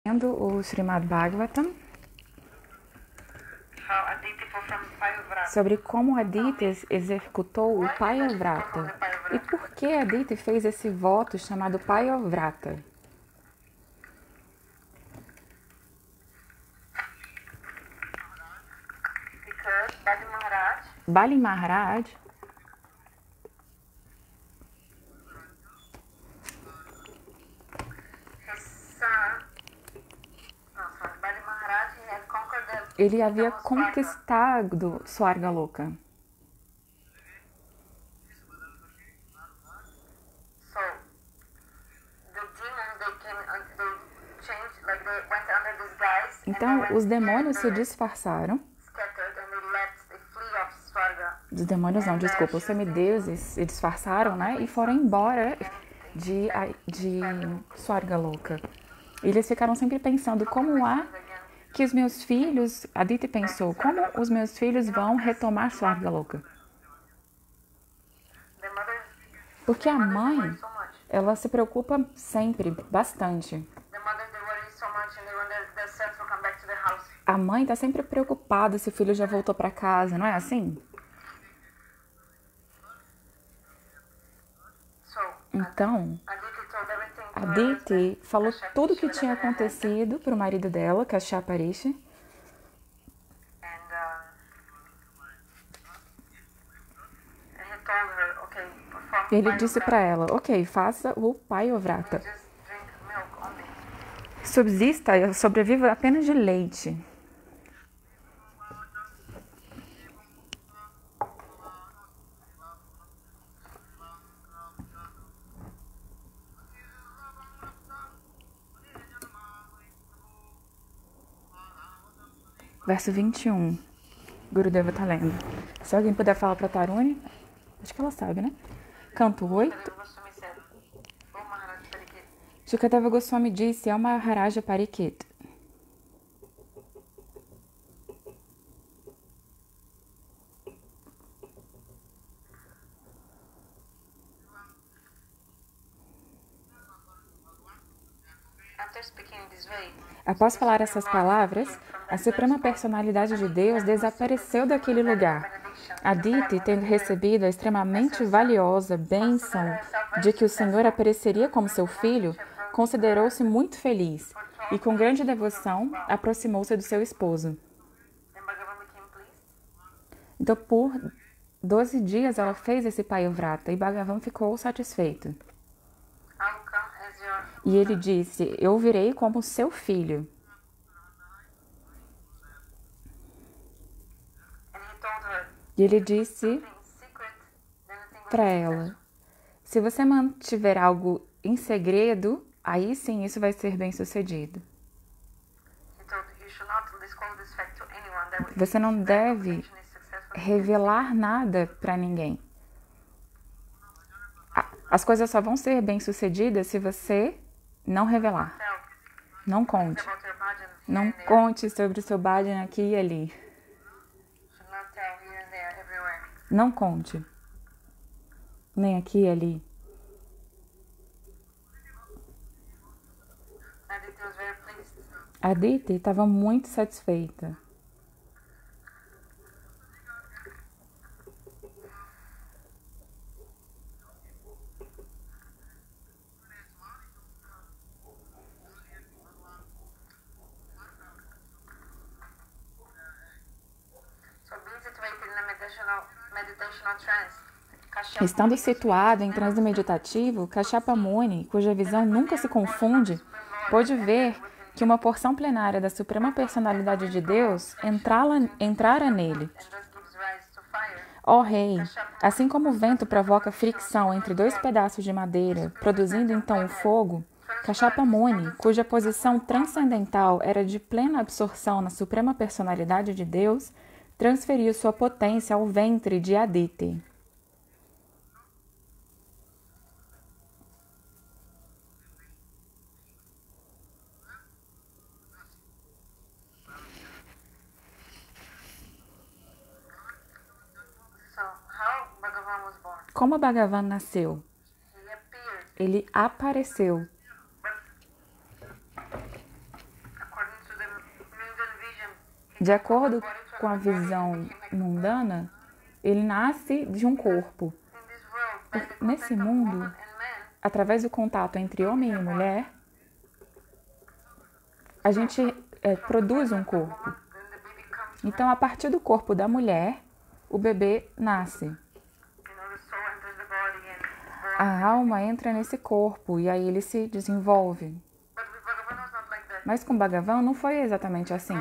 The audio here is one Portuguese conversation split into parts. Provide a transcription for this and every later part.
Lendo o Srimad Bhagavatam sobre como Aditi executou o Payavrata e por que Aditi fez esse voto chamado Payavrata. Bali Maharaj ele havia conquistado Swargaloka. Então, os demônios se disfarçaram. Os demônios não, desculpa, os semideuses se disfarçaram, né? E foram embora de Swargaloka. Eles ficaram sempre pensando como que os meus filhos, Aditi pensou, como os meus filhos vão retomar Swargaloka? Porque a mãe, ela se preocupa sempre, bastante. A mãe está sempre preocupada se o filho já voltou para casa, não é assim? Então, Aditi falou tudo o que tinha acontecido para o marido dela, Kashyapa Rishi. Ele disse para ela, ok, faça o Payavrata. Sobreviva apenas de leite. Verso 21. Gurudeva está lendo. Se alguém puder falar para Taruni, acho que ela sabe, né? Canto 8. Shukadeva Goswami disse ao Maharaja Parikshit: após falar essas palavras, a Suprema Personalidade de Deus desapareceu daquele lugar. Aditi, tendo recebido a extremamente valiosa bênção de que o Senhor apareceria como seu filho, considerou-se muito feliz e, com grande devoção, aproximou-se do seu esposo. Então, por 12 dias, ela fez esse Payavrata e Bhagavan ficou satisfeito. E ele disse, eu virei como seu filho. E ele disse para ela, se você mantiver algo em segredo, aí sim isso vai ser bem sucedido. Você não deve revelar nada para ninguém. As coisas só vão ser bem sucedidas se você não revelar. Não conte. Não conte sobre o seu bhajan aqui e ali. Não conte. Nem aqui e ali. Aditi estava muito satisfeita. Estando situado em transe meditativo, Kashyapa Muni, cuja visão nunca se confunde, pôde ver que uma porção plenária da Suprema Personalidade de Deus entrara nele. Ó Rei, assim como o vento provoca fricção entre dois pedaços de madeira, produzindo então o fogo, Kashyapa Muni, cuja posição transcendental era de plena absorção na Suprema Personalidade de Deus, transferiu sua potência ao ventre de Aditi. Como Bhagavan nasceu? Ele apareceu. De acordo com a visão mundana, ele nasce de um corpo. Nesse mundo, através do contato entre homem e mulher, a gente produz um corpo. Então, a partir do corpo da mulher, o bebê nasce. A alma entra nesse corpo e aí ele se desenvolve. Mas com Bhagavan não foi exatamente assim.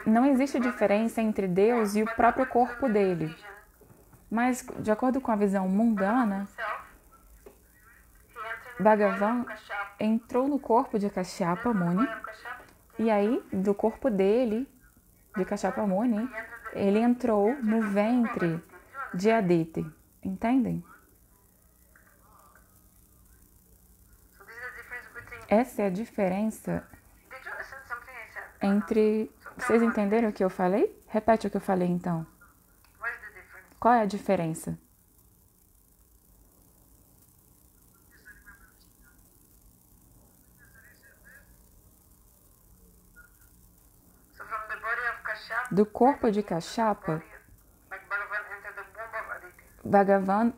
Não existe diferença entre Deus e o próprio corpo dele. Mas, de acordo com a visão mundana, Bhagavan entrou no corpo de Kashyapa Muni, e aí, do corpo dele, de Kashyapa Muni, ele entrou no ventre de Aditi. Entendem? Essa é a diferença entre... Vocês entenderam o que eu falei? Repete o que eu falei, então. Qual é a diferença? Do corpo de Kashyapa, Bhagavan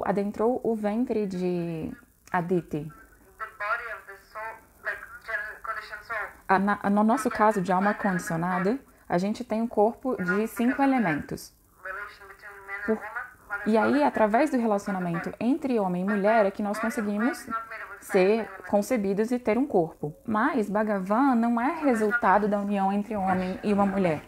adentrou o ventre de Aditi. No nosso caso de alma condicionada, a gente tem um corpo de 5 elementos. E aí, através do relacionamento entre homem e mulher, é que nós conseguimos ser concebidos e ter um corpo. Mas Bhagavan não é resultado da união entre um homem e uma mulher.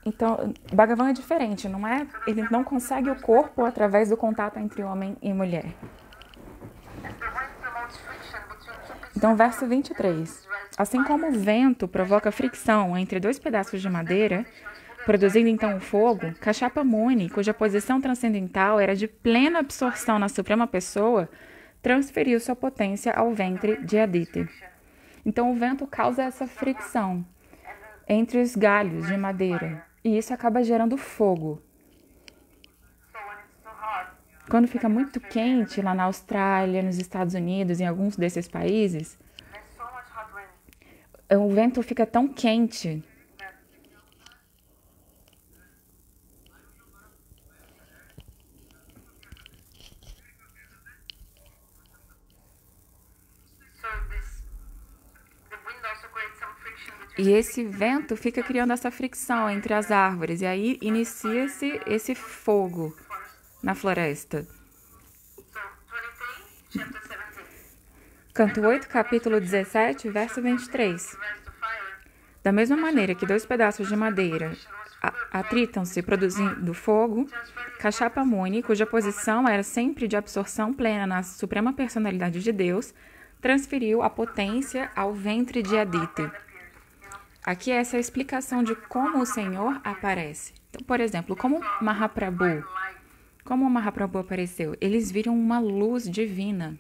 Então, Bhagavan é diferente, não é? Ele não consegue o corpo através do contato entre homem e mulher. Então, verso 23. Assim como o vento provoca fricção entre dois pedaços de madeira, produzindo então o fogo, Kashyapa Muni, cuja posição transcendental era de plena absorção na Suprema Pessoa, transferiu sua potência ao ventre de Aditi. Então, o vento causa essa fricção entre os galhos de madeira. E isso acaba gerando fogo. Quando fica muito quente lá na Austrália, nos Estados Unidos, em alguns desses países, o vento fica tão quente e esse vento fica criando essa fricção entre as árvores. E aí inicia-se esse fogo na floresta. Canto 8, capítulo 17, verso 23. Da mesma maneira que dois pedaços de madeira atritam-se produzindo fogo, Kashyapa Muni, cuja posição era sempre de absorção plena na Suprema Personalidade de Deus, transferiu a potência ao ventre de Aditi. Aqui essa é a explicação de como o Senhor aparece. Então, por exemplo, como o Mahaprabhu apareceu? Eles viram uma luz divina.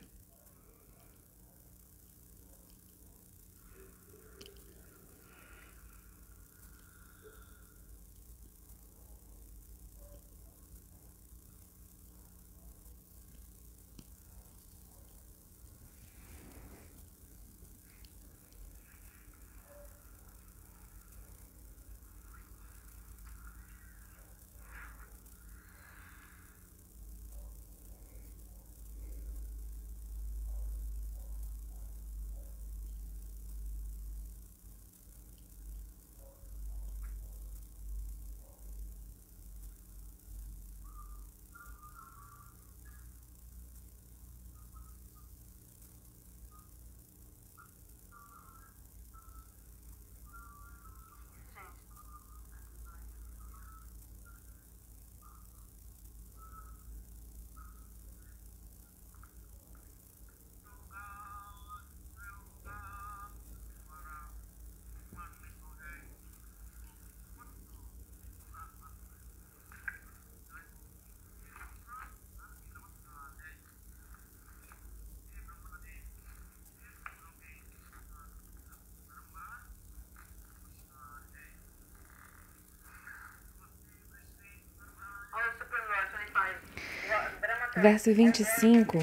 Verso 25.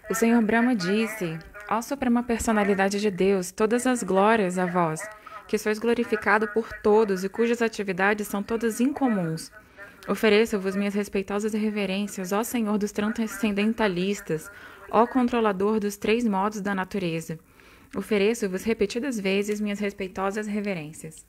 O Senhor Brahma disse: Ó Suprema Personalidade de Deus, todas as glórias a vós, que sois glorificado por todos e cujas atividades são todas incomuns. Ofereço-vos minhas respeitosas reverências, ó Senhor dos transcendentalistas, ó controlador dos três modos da natureza. Ofereço-vos repetidas vezes minhas respeitosas reverências.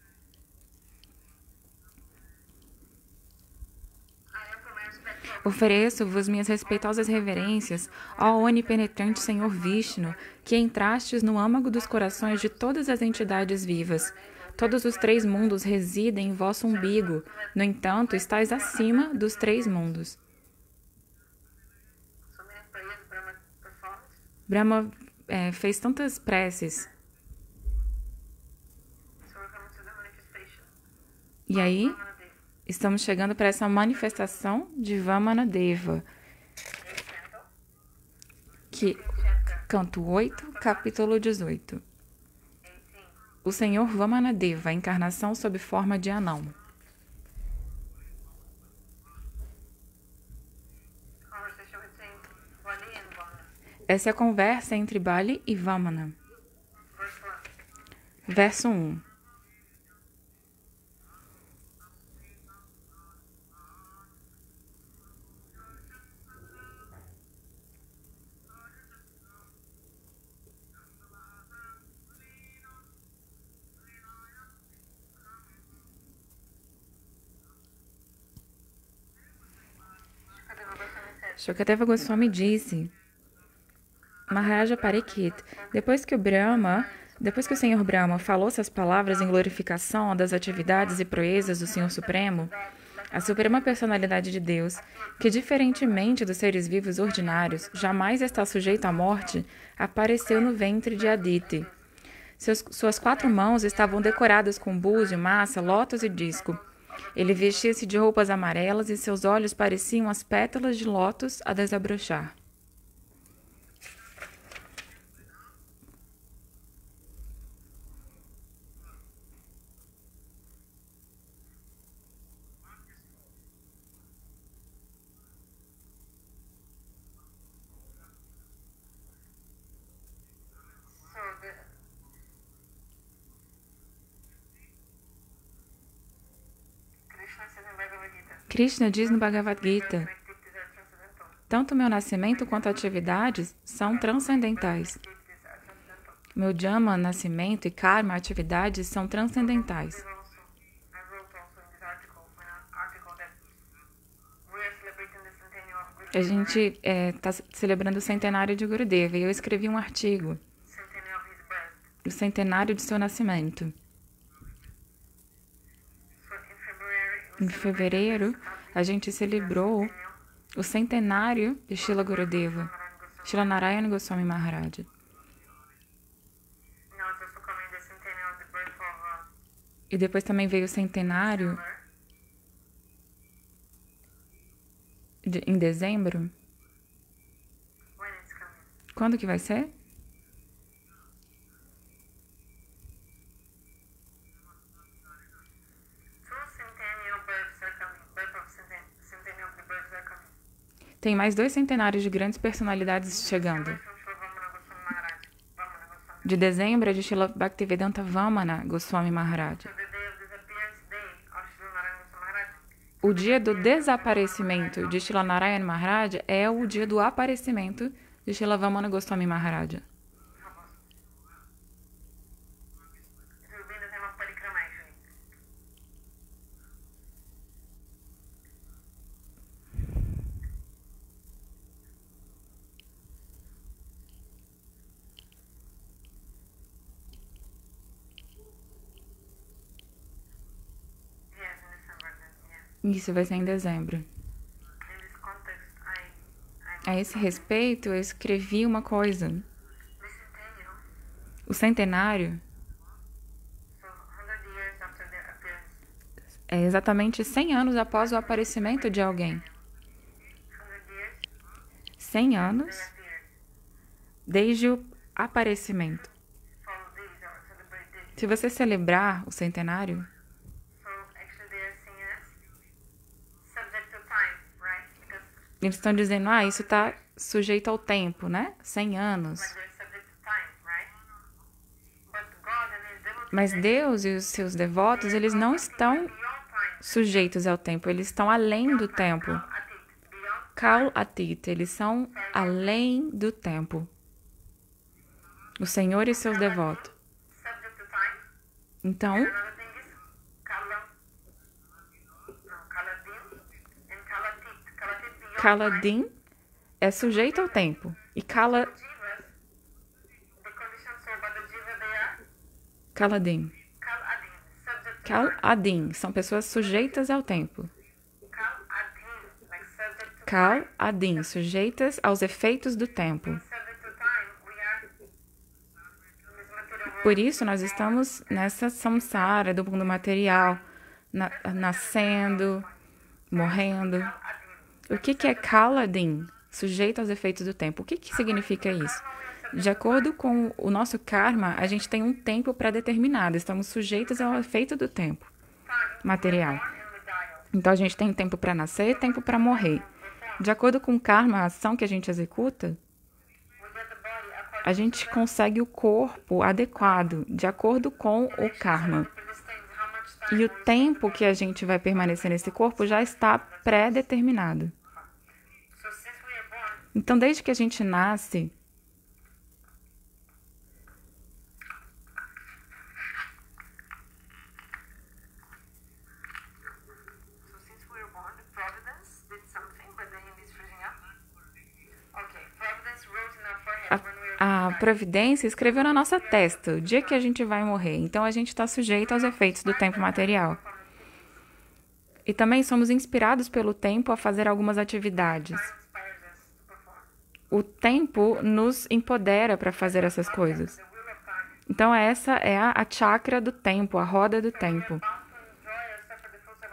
Ofereço-vos minhas respeitosas reverências, ó onipenetrante Senhor Vishnu, que entrastes no âmago dos corações de todas as entidades vivas. Todos os três mundos residem em vosso umbigo, no entanto, estáis acima dos três mundos. Brahma fez tantas preces. E aí, estamos chegando para essa manifestação de Vamanadeva, que canto 8, capítulo 18. O Senhor Vamanadeva, a encarnação sob forma de anão. Essa é a conversa entre Bali e Vamana. Verso 1. Shukadeva Goswami disse: Maharaja Pariksit, depois que o Senhor Brahma falou essas palavras em glorificação das atividades e proezas do Senhor Supremo, a Suprema Personalidade de Deus, que diferentemente dos seres vivos ordinários, jamais está sujeito à morte, apareceu no ventre de Aditi. Suas 4 mãos estavam decoradas com búzio, massa, lótus e disco. Ele vestia-se de roupas amarelas e seus olhos pareciam as pétalas de lótus a desabrochar. Krishna diz no Bhagavad Gita: tanto meu nascimento quanto atividades são transcendentais. Meu Jama, nascimento, e Karma, atividades, são transcendentais. A gente está celebrando o centenário de Gurudeva e eu escrevi um artigo, o centenário de seu nascimento. Em fevereiro, a gente celebrou o centenário de Srila Gurudeva, Srila Narayana Goswami Maharaja. E depois também veio o centenário em dezembro. Quando que vai ser? Tem mais 2 centenários de grandes personalidades chegando. De dezembro é de Srila Bhaktivedanta Vamana Goswami Maharaja. O dia do desaparecimento de Srila Narayana Maharaja é o dia do aparecimento de Srila Vamana Goswami Maharaja. Isso vai ser em dezembro. A esse respeito, eu escrevi uma coisa. O centenário é exatamente 100 anos após o aparecimento de alguém. 100 anos desde o aparecimento. Se você celebrar o centenário, Eles estão dizendo, isso está sujeito ao tempo, né? 100 anos. Mas Deus e os seus devotos, eles não estão sujeitos ao tempo, eles estão além do tempo. Kal Atit, eles são além do tempo. O Senhor e seus devotos. Então, Kaladim é sujeito ao tempo. E Kaladim. Kal-Adim são pessoas sujeitas ao tempo. Kal-Adim, sujeitas aos efeitos do tempo. Por isso, nós estamos nessa samsara do mundo material, nascendo, morrendo. O que é Kal-Adim? Sujeito aos efeitos do tempo. O que significa isso? De acordo com o nosso karma, a gente tem um tempo pré-determinado. Estamos sujeitos ao efeito do tempo material. Então, a gente tem tempo para nascer e tempo para morrer. De acordo com o karma, a ação que a gente executa, a gente consegue o corpo adequado, de acordo com o karma. E o tempo que a gente vai permanecer nesse corpo já está pré-determinado. Então, desde que a gente nasce, a providência escreveu na nossa testa o dia que a gente vai morrer. Então, a gente está sujeito aos efeitos do tempo material. E também somos inspirados pelo tempo a fazer algumas atividades. O tempo nos empodera para fazer essas coisas. Então, essa é a chakra do tempo, a roda do tempo.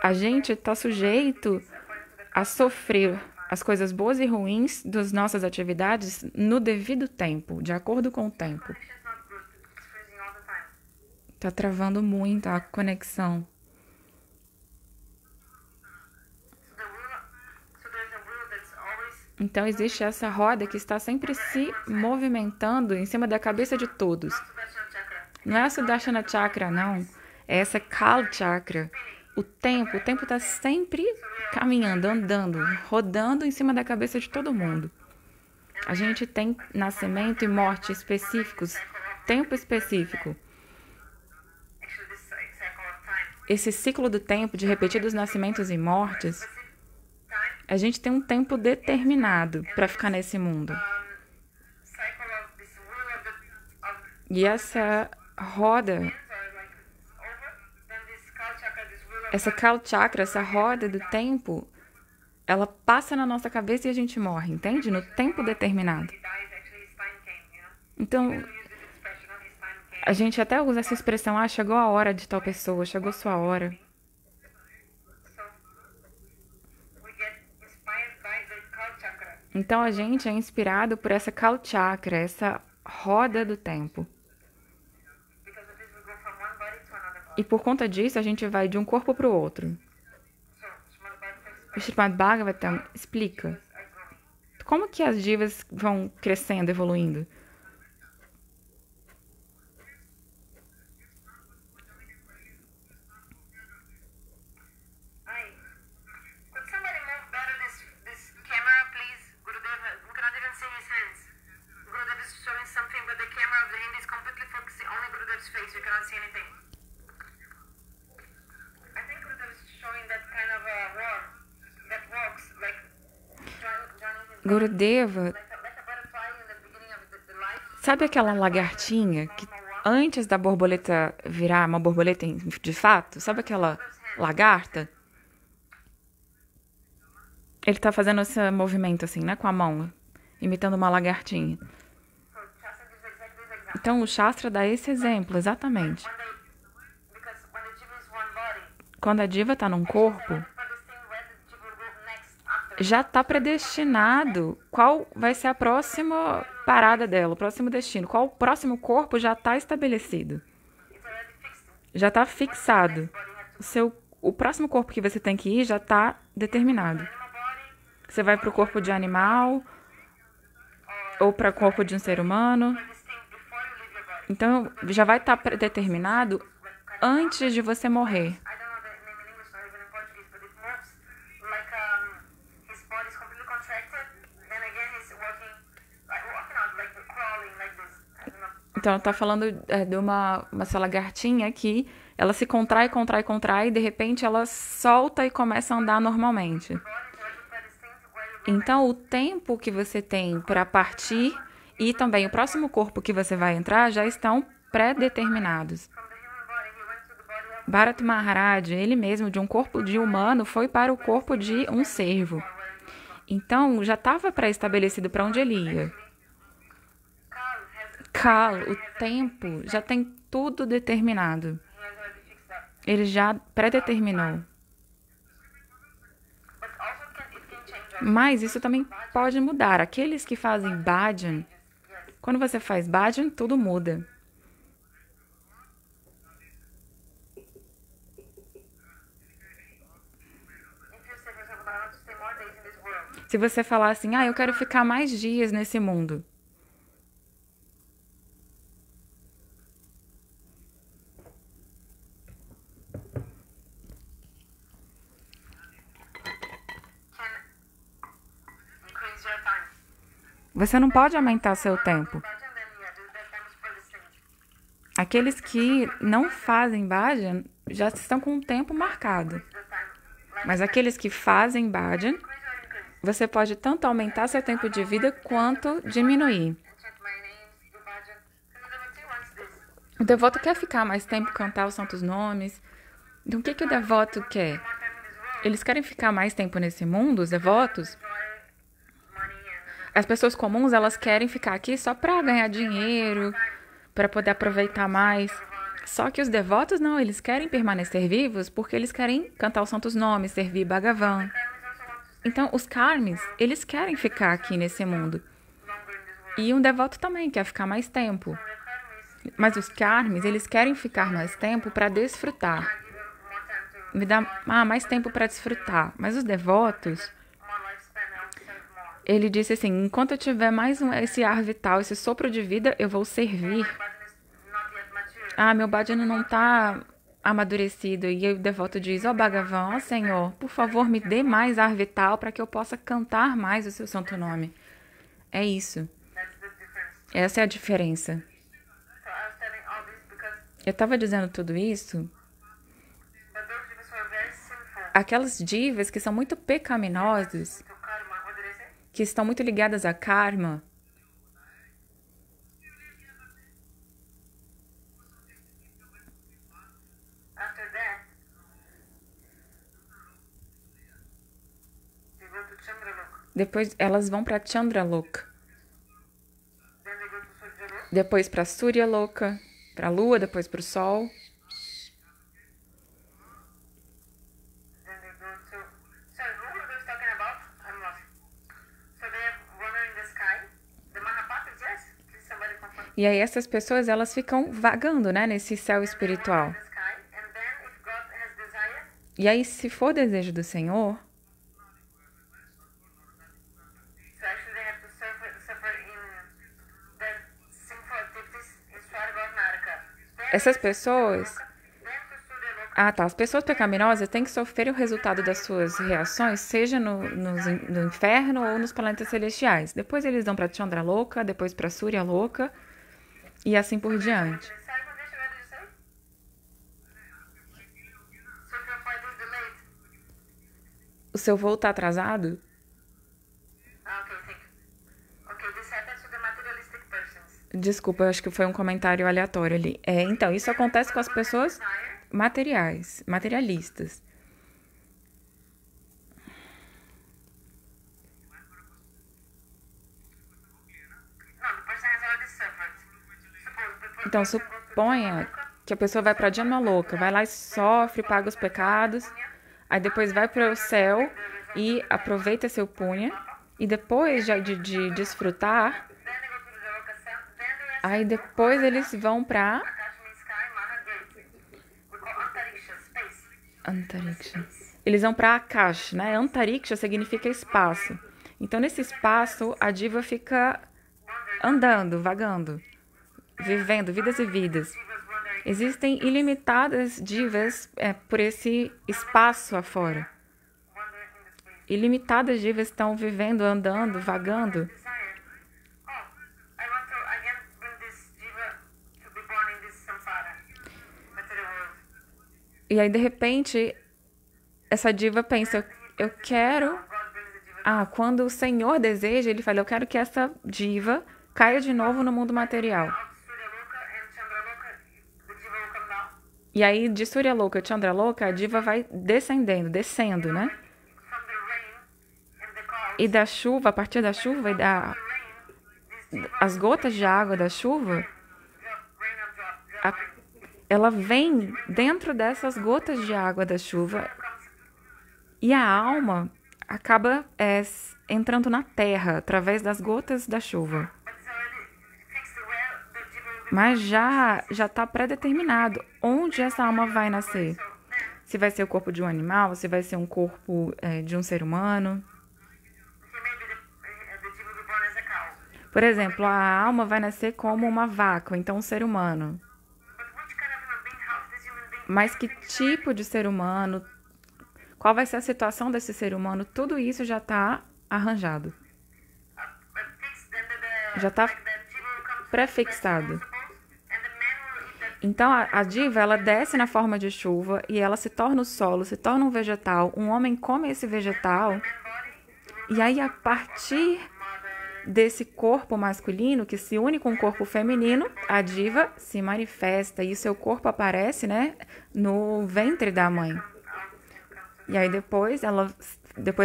A gente está sujeito a sofrer as coisas boas e ruins das nossas atividades no devido tempo, de acordo com o tempo. Está travando muito a conexão. Então, existe essa roda que está sempre se movimentando em cima da cabeça de todos. Não é a Sudarshana Chakra, não. É essa Kal Chakra. O tempo está sempre caminhando, andando, rodando em cima da cabeça de todo mundo. A gente tem nascimento e morte específicos, tempo específico. Esse ciclo do tempo de repetidos nascimentos e mortes, a gente tem um tempo determinado para ficar nesse mundo. E essa roda, essa Kal Chakra, essa roda do tempo, ela passa na nossa cabeça e a gente morre, entende? No tempo determinado. Então, a gente até usa essa expressão, chegou a hora de tal pessoa, chegou sua hora. Então, a gente é inspirado por essa Kal Chakra, essa roda do tempo. E por conta disso, a gente vai de um corpo para o outro. O Srimad Bhagavatam explica como que as divas vão crescendo, evoluindo. Gurudeva, sabe aquela lagartinha que antes da borboleta virar uma borboleta de fato, sabe aquela lagarta? Ele está fazendo esse movimento assim, né, com a mão, imitando uma lagartinha. Então, o Shastra dá esse exemplo, exatamente. Quando a diva está num corpo, já está predestinado qual vai ser a próxima parada dela, o próximo destino. Qual o próximo corpo já está estabelecido. Já está fixado. O próximo corpo que você tem que ir já está determinado. Você vai para o corpo de animal ou para o corpo de um ser humano. Então, já vai estar predeterminado antes de você morrer. Então, está falando de uma lagartinha que ela se contrai, e de repente ela solta e começa a andar normalmente. Então, o tempo que você tem para partir e também o próximo corpo que você vai entrar já estão pré-determinados. Bharat Maharaj, ele mesmo, de um corpo de humano, foi para o corpo de um cervo. Então, já estava pré-estabelecido para onde ele ia. Kal, o tempo, já tem tudo determinado. Ele já predeterminou. Mas isso também pode mudar. Aqueles que fazem bhajan, quando você faz bhajan, tudo muda. Se você falar assim, eu quero ficar mais dias nesse mundo. Você não pode aumentar seu tempo. Aqueles que não fazem bhajan já estão com um tempo marcado. Mas aqueles que fazem bhajan, você pode tanto aumentar seu tempo de vida quanto diminuir. O devoto quer ficar mais tempo, cantar os santos nomes. Então, o que o devoto quer? Eles querem ficar mais tempo nesse mundo, os devotos. As pessoas comuns, elas querem ficar aqui só para ganhar dinheiro, para poder aproveitar mais. Só que os devotos não, eles querem permanecer vivos porque eles querem cantar os santos nomes, servir Bhagavan. Então, os karmis, eles querem ficar aqui nesse mundo. E um devoto também quer ficar mais tempo. Mas os karmis, eles querem ficar mais tempo para desfrutar. Me dá mais tempo para desfrutar. Mas os devotos, ele disse assim, enquanto eu tiver mais esse ar vital, esse sopro de vida, eu vou servir. Meu bhajana não está amadurecido. E o devoto diz, Bhagavan, Senhor, por favor, me dê mais ar vital para que eu possa cantar mais o seu santo nome. É isso. Essa é a diferença. Eu estava dizendo tudo isso. Aquelas divas que são muito pecaminosas, que estão muito ligadas a karma, depois elas vão para Chandraloka, depois para Suryaloka, para a lua, depois para o sol. E aí essas pessoas, elas ficam vagando, né, nesse céu espiritual. E aí, se for desejo do Senhor, essas pessoas... as pessoas pecaminosas têm que sofrer o resultado das suas reações, seja no inferno ou nos planetas celestiais. Depois eles vão para Chandraloka, depois para Suryaloka e assim por diante. O seu voo está atrasado? Desculpa, eu acho que foi um comentário aleatório ali. Então, isso acontece com as pessoas materialistas. Então, suponha que a pessoa vai para Janmaloka, vai lá e sofre, paga os pecados, aí depois vai para o céu e aproveita seu punha, e depois de desfrutar, aí depois eles vão para Antariksha. eles vão para Akash, né? Antariksha significa espaço. Então, nesse espaço, a diva fica andando, vagando, vivendo vidas e vidas. Existem ilimitadas divas por esse espaço afora. Ilimitadas divas estão vivendo, andando, vagando. E aí, de repente, essa diva pensa, eu quero... quando o Senhor deseja, ele fala, eu quero que essa diva caia de novo no mundo material. E aí, de Suryaloka e Chandraloka, a diva vai descendo, né? E da chuva, a partir da chuva, as gotas de água da chuva, ela vem dentro dessas gotas de água da chuva e a alma acaba entrando na terra através das gotas da chuva. Mas já está pré-determinado onde essa alma vai nascer. Se vai ser o corpo de um animal, se vai ser um corpo de um ser humano. Por exemplo, a alma vai nascer como uma vaca, ou então um ser humano. Mas que tipo de ser humano, qual vai ser a situação desse ser humano, tudo isso já está arranjado. Já está prefixado. Então, a diva, ela desce na forma de chuva e ela se torna o solo, se torna um vegetal. Um homem come esse vegetal e aí, a partir desse corpo masculino que se une com o corpo feminino, a diva se manifesta e o seu corpo aparece, né, no ventre da mãe. E aí, depois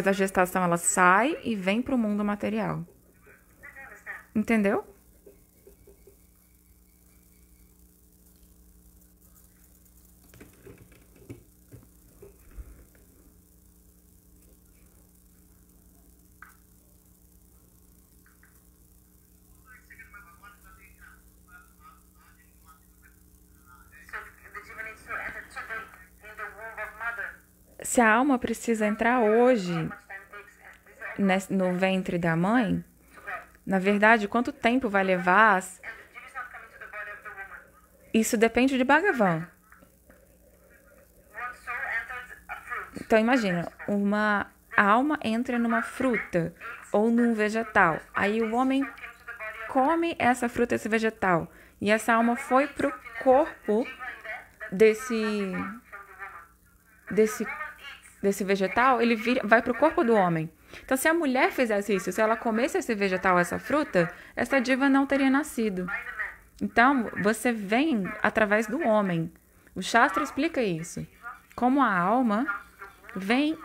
da gestação, ela sai e vem para o mundo material. Entendeu? Se a alma precisa entrar hoje no ventre da mãe, na verdade, quanto tempo vai levar? Isso depende de Bhagavan. Então, imagina, uma alma entra numa fruta ou num vegetal. Aí o homem come essa fruta, esse vegetal. E essa alma foi para o corpo desse vegetal, ele vai para o corpo do homem. Então, se a mulher fizesse isso, se ela comesse esse vegetal, essa fruta, essa diva não teria nascido. Então, você vem através do homem. O Shastra explica isso. Como a alma vem,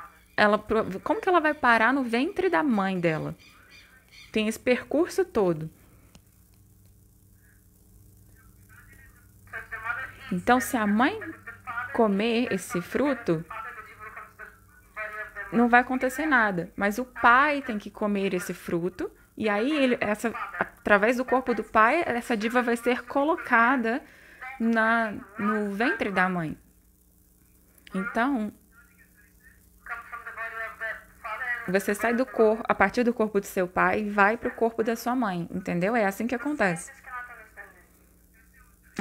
como que ela vai parar no ventre da mãe dela? Tem esse percurso todo. Então, se a mãe comer esse fruto, não vai acontecer nada. Mas o pai tem que comer esse fruto. E aí, através do corpo do pai, essa diva vai ser colocada no ventre da mãe. Então, você sai do corpo, a partir do corpo do seu pai e vai para o corpo da sua mãe. Entendeu? É assim que acontece.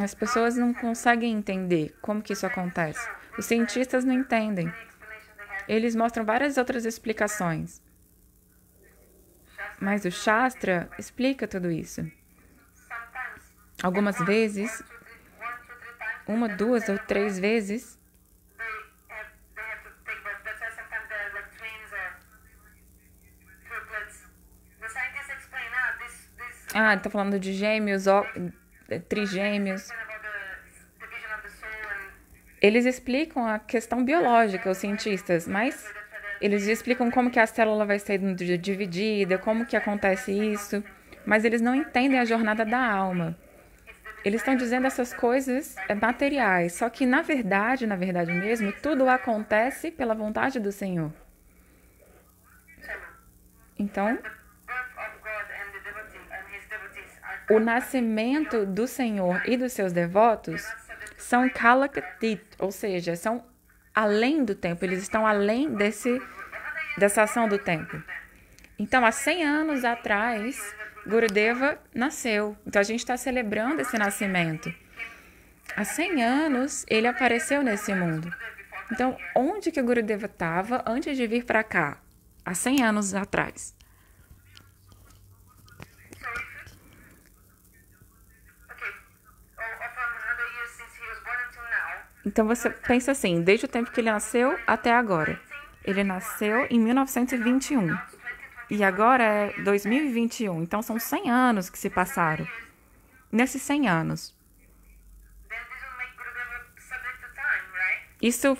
As pessoas não conseguem entender como que isso acontece. Os cientistas não entendem. Eles mostram várias outras explicações. Mas o Shastra explica tudo isso. Algumas vezes, 1, 2 ou 3 vezes, está falando de gêmeos, trigêmeos. Eles explicam a questão biológica, os cientistas, mas eles explicam como que a célula vai ser dividida, como que acontece isso, mas eles não entendem a jornada da alma. Eles estão dizendo essas coisas materiais, só que na verdade mesmo, tudo acontece pela vontade do Senhor. Então, o nascimento do Senhor e dos seus devotos são kalakatit, ou seja, são além do tempo, eles estão além dessa ação do tempo. Então, há 100 anos atrás, Gurudeva nasceu. Então, a gente está celebrando esse nascimento. Há 100 anos, ele apareceu nesse mundo. Então, onde que o Gurudeva estava antes de vir para cá? Há 100 anos atrás. Então, você pensa assim, desde o tempo que ele nasceu até agora. Ele nasceu em 1921. E agora é 2021. Então, são 100 anos que se passaram. Nesses 100 anos. Isso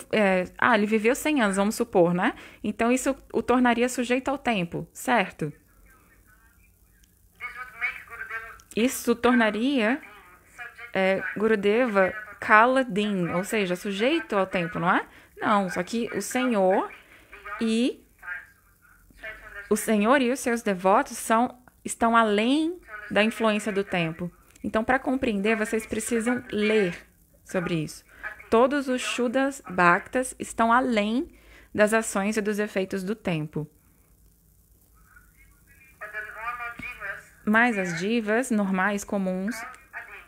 ele viveu 100 anos, vamos supor, né? Então, isso o tornaria sujeito ao tempo, certo? Isso tornaria Gurudeva Kaladin, ou seja, sujeito ao tempo, não é? Não, só que o Senhor e os seus devotos estão além da influência do tempo. Então, para compreender, vocês precisam ler sobre isso. Todos os Shuddhas Bhaktas estão além das ações e dos efeitos do tempo. Mas as divas normais, comuns,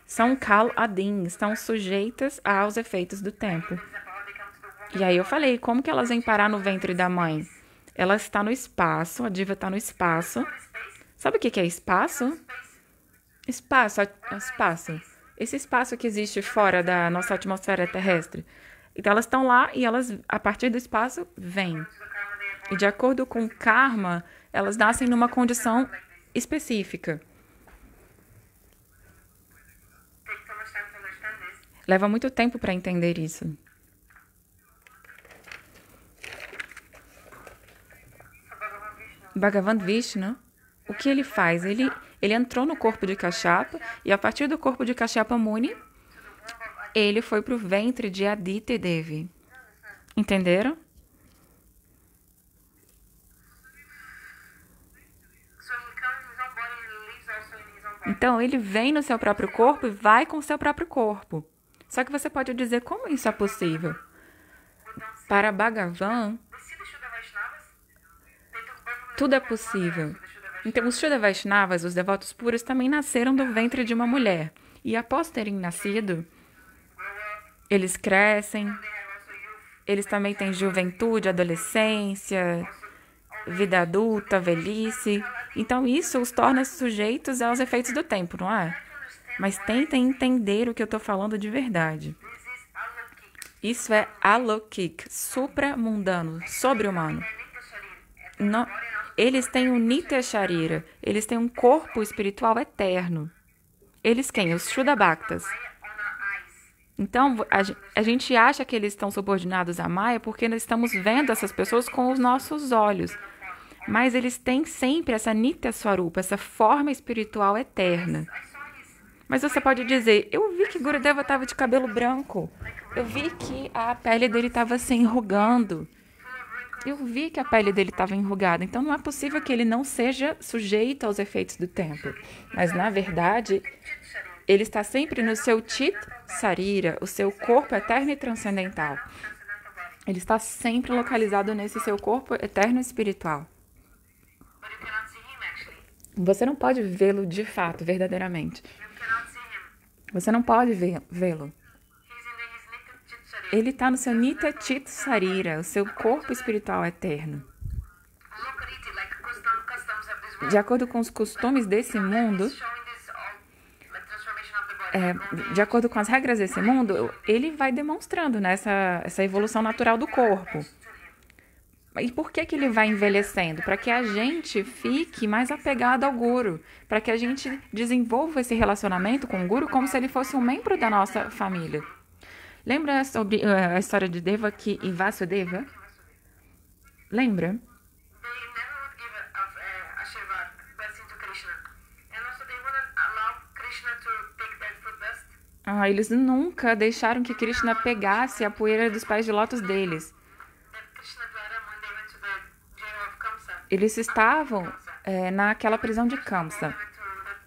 são Kal Adin, estão sujeitas aos efeitos do tempo. E aí eu falei, como que elas vêm parar no ventre da mãe? Ela está no espaço, a diva está no espaço. Sabe o que é espaço? Espaço. Esse espaço que existe fora da nossa atmosfera terrestre. Então, elas estão lá e elas, a partir do espaço, vêm. E de acordo com o karma, elas nascem numa condição específica. Leva muito tempo para entender isso. Bhagavan Vishnu, o que ele faz? Ele entrou no corpo de Kashyapa e a partir do corpo de Kashyapa Muni, ele foi para o ventre de Aditi Devi. Entenderam? Então, ele vem no seu próprio corpo e vai com o seu próprio corpo. Só que você pode dizer como isso é possível. Para Bhagavan, tudo é possível. Então, os Shuddha Vaishnavas, os devotos puros, também nasceram do ventre de uma mulher. E após terem nascido, eles crescem, eles também têm juventude, adolescência, vida adulta, velhice. Então, isso os torna sujeitos aos efeitos do tempo, não é? Mas tentem entender o que eu estou falando de verdade. Isso é alokik, supramundano, sobre-humano. Eles têm um Nitya Sharira, eles têm um corpo espiritual eterno. Eles quem? Os Shuddha Bhaktas. Então, a gente acha que eles estão subordinados à Maya porque nós estamos vendo essas pessoas com os nossos olhos. Mas eles têm sempre essa Nitya Swarupa, essa forma espiritual eterna. Mas você pode dizer, eu vi que Gurudeva estava de cabelo branco. Eu vi que a pele dele estava se enrugando. Eu vi que a pele dele estava enrugada. Então, não é possível que ele não seja sujeito aos efeitos do tempo. Mas, na verdade, ele está sempre no seu Chit Sarira, o seu corpo eterno e transcendental. Ele está sempre localizado nesse seu corpo eterno e espiritual. Você não pode vê-lo de fato, verdadeiramente. Você não pode vê-lo. Ele está no seu Nitya Chit Sarira, o seu corpo espiritual eterno. De acordo com os costumes desse mundo, de acordo com as regras desse mundo, ele vai demonstrando essa evolução natural do corpo. E por que ele vai envelhecendo? Para que a gente fique mais apegado ao Guru, para que a gente desenvolva esse relacionamento com o Guru como se ele fosse um membro da nossa família. Lembra sobre a história de Devaki e Vasudeva? Lembra? Eles nunca deixaram que Krishna pegasse a poeira dos pés de lótus deles. Eles estavam naquela prisão de Kamsa.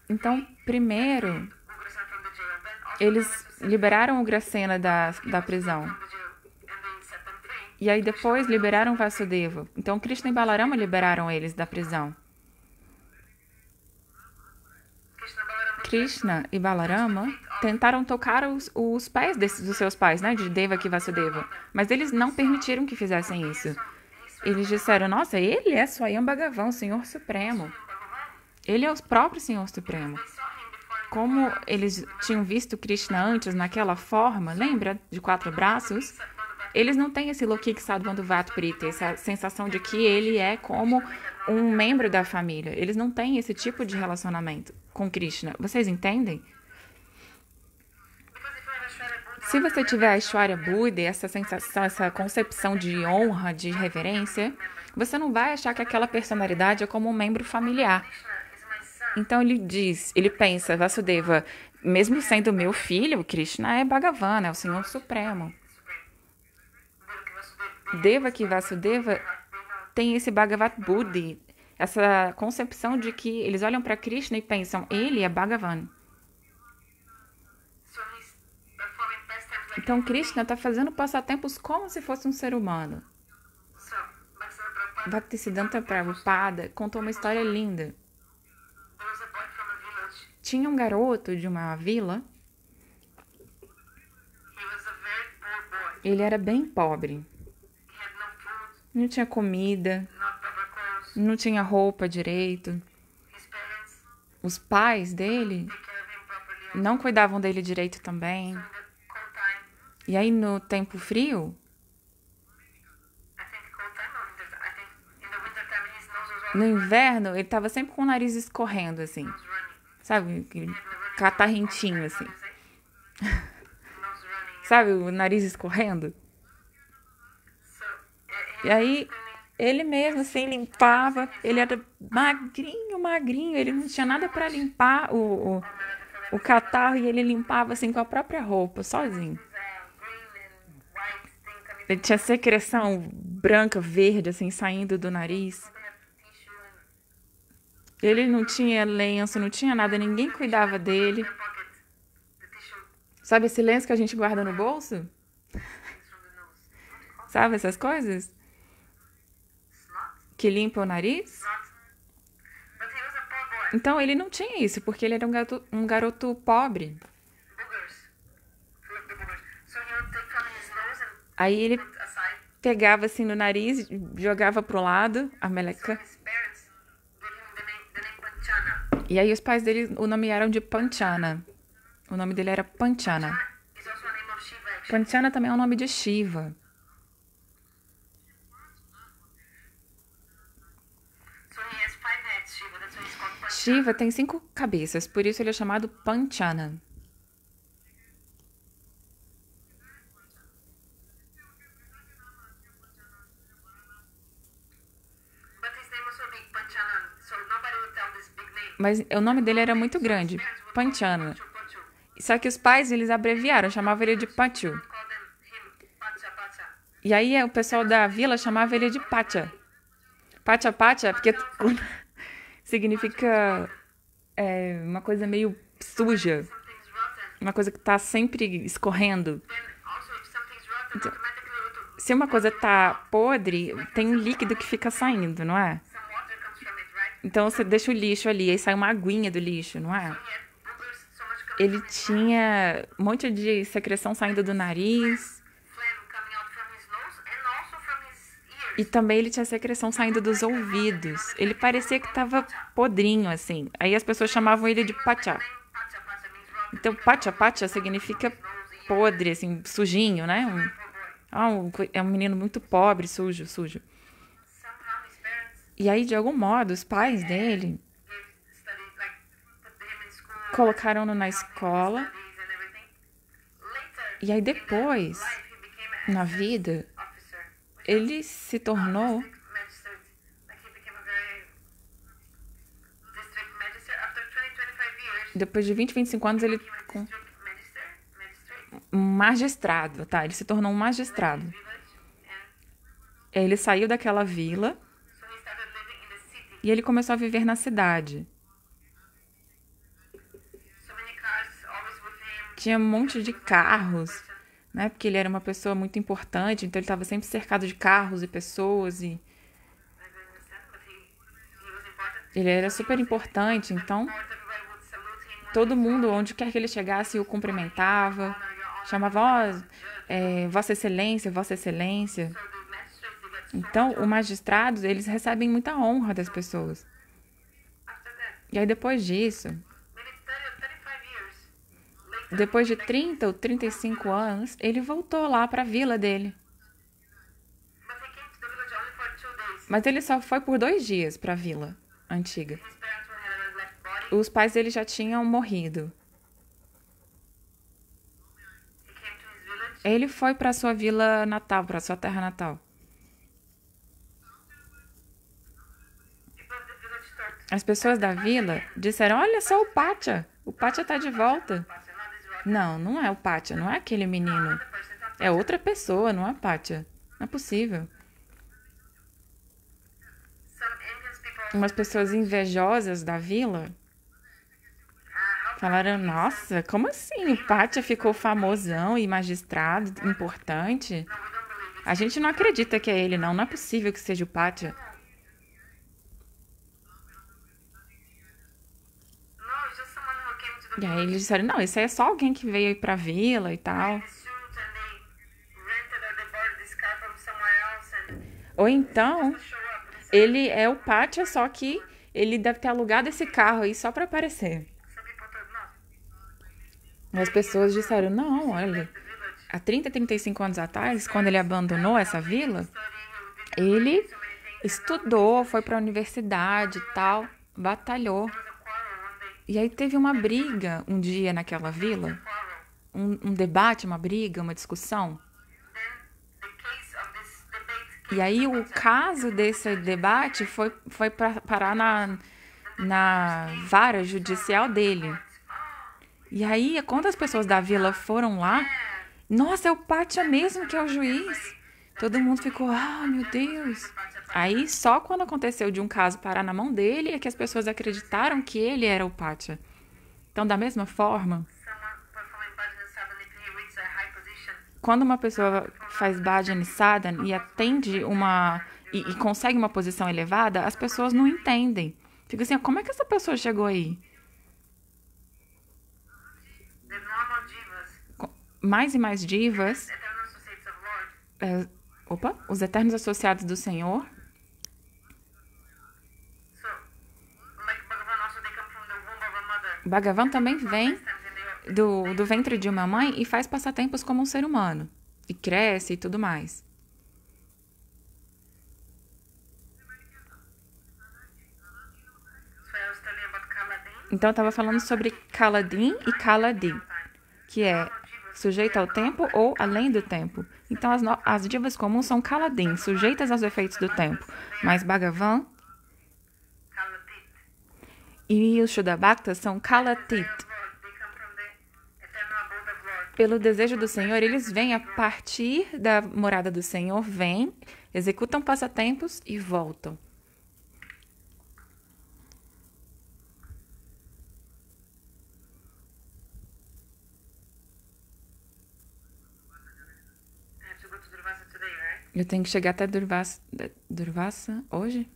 Então, primeiro, eles liberaram o Ugrasena da prisão. E aí depois liberaram Vasudeva. Então Krishna e Balarama liberaram eles da prisão. Krishna e Balarama tentaram tocar os pés dos seus pais, né, de Devaki e Vasudeva, mas eles não permitiram que fizessem isso. Eles disseram, nossa, ele é Swayam Bhagavan, o Senhor Supremo. Ele é o próprio Senhor Supremo. Como eles tinham visto Krishna antes naquela forma, lembra, de 4 braços? Eles não têm esse Lokik Sadhvanduvat Prita, essa sensação de que ele é como um membro da família. Eles não têm esse tipo de relacionamento com Krishna. Vocês entendem? Se você tiver a Aishwarya Buddha, essa sensação, essa concepção de honra, de reverência, você não vai achar que aquela personalidade é como um membro familiar. Então ele pensa, Vasudeva, mesmo sendo meu filho, Krishna é Bhagavan, é o Senhor Supremo. Devaki e Vasudeva tem esse Bhagavat Buddhi, essa concepção de que eles olham para Krishna e pensam, ele é Bhagavan. Então Krishna está fazendo passatempos como se fosse um ser humano. Bhaktisiddhanta Prabhupada contou uma história linda. Tinha um garoto de uma vila. Ele era bem pobre. Não tinha comida, não tinha roupa direito. Os pais dele não cuidavam dele direito também. E aí no tempo frio, no inverno, ele estava sempre com o nariz escorrendo, assim. Sabe? Catarrentinho, assim. Sabe, o nariz escorrendo? E aí, ele mesmo, assim, limpava. Ele era magrinho. Ele não tinha nada para limpar o catarro. E ele limpava, assim, com a própria roupa, sozinho. Ele tinha secreção branca, verde, assim, saindo do nariz. Ele não tinha lenço, não tinha nada. Ninguém cuidava dele. Sabe esse lenço que a gente guarda no bolso? Sabe essas coisas? Que limpa o nariz? Então, ele não tinha isso, porque ele era um garoto pobre. Aí ele pegava assim no nariz, jogava pro lado a meleca. E aí os pais dele o nomearam de Panchana. O nome dele era Panchana. Panchana também é um nome de Shiva. Shiva tem 5 cabeças, por isso ele é chamado Panchana. Mas o nome dele era muito grande, Panchana. Só que os pais, eles abreviaram, chamavam ele de Pachu. E aí o pessoal da vila chamava ele de Pacha. Pacha, porque significa uma coisa meio suja. Uma coisa que tá sempre escorrendo. Então, se uma coisa tá podre, tem um líquido que fica saindo, não é? Então você deixa o lixo ali, aí sai uma aguinha do lixo, não é? Ele tinha um monte de secreção saindo do nariz. E também ele tinha secreção saindo dos ouvidos. Ele parecia que estava podrinho, assim. Aí as pessoas chamavam ele de Pacha. Então, Pacha significa podre, assim, sujinho, né? É um menino muito pobre, sujo. E aí, de algum modo, os pais dele colocaram-no na escola. E aí, depois, na vida, ele se tornou depois de 20, 25 anos, ele um magistrado, tá? Ele se tornou um magistrado. Ele saiu daquela vila e ele começou a viver na cidade. Tinha um monte de carros, né? Porque ele era uma pessoa muito importante, então ele estava sempre cercado de carros e pessoas e ele era super importante, então todo mundo, onde quer que ele chegasse, o cumprimentava, chamava, ó, Vossa Excelência, Vossa Excelência. Então, os magistrados, eles recebem muita honra das pessoas. E aí, depois disso, depois de 30 ou 35 anos, ele voltou lá para a vila dele. Mas ele só foi por 2 dias para a vila antiga. Os pais dele já tinham morrido. Ele foi para sua vila natal, para sua terra natal. As pessoas da vila disseram, olha só o Pátia. O Pátia está de volta. Não, não é o Pátia, não é aquele menino. É outra pessoa, não é Pátia. Não é possível. Umas pessoas invejosas da vila falaram, nossa, como assim? O Pátia ficou famosão e magistrado importante? A gente não acredita que é ele, não. Não é possível que seja o Pátia. E aí eles disseram, não, isso aí é só alguém que veio aí pra vila e tal. Ou então, ele é o Pátia, só que ele deve ter alugado esse carro aí só pra aparecer. E as pessoas disseram, não, olha, há 30, 35 anos atrás, quando ele abandonou essa vila, ele estudou, foi pra universidade e tal, batalhou. E aí teve uma briga um dia naquela vila, um debate, uma briga, uma discussão. E aí o caso desse debate foi parar na vara judicial dele. E aí, quando as pessoas da vila foram lá, nossa, é o Pátia mesmo que é o juiz. Todo mundo ficou, ah, meu Deus. Aí, só quando aconteceu de um caso parar na mão dele, é que as pessoas acreditaram que ele era o Pátia. Então, da mesma forma, quando uma pessoa faz bhajan e sadhana e atende e consegue uma posição elevada, as pessoas não entendem. Fica assim, como é que essa pessoa chegou aí? Mais e mais divas, os eternos associados do Senhor. Bhagavan também vem do ventre de uma mãe e faz passatempos como um ser humano. E cresce e tudo mais. Então eu estava falando sobre Kaladin e Kaladi, que é sujeita ao tempo ou além do tempo. Então as divas comuns são Kaladin, sujeitas aos efeitos do tempo. Mas Bhagavan e os Shuddha-bhaktas são Kalatit. Pelo desejo do Senhor, eles vêm a partir da morada do Senhor, vêm, executam passatempos e voltam. Eu tenho que chegar até Durvasa hoje?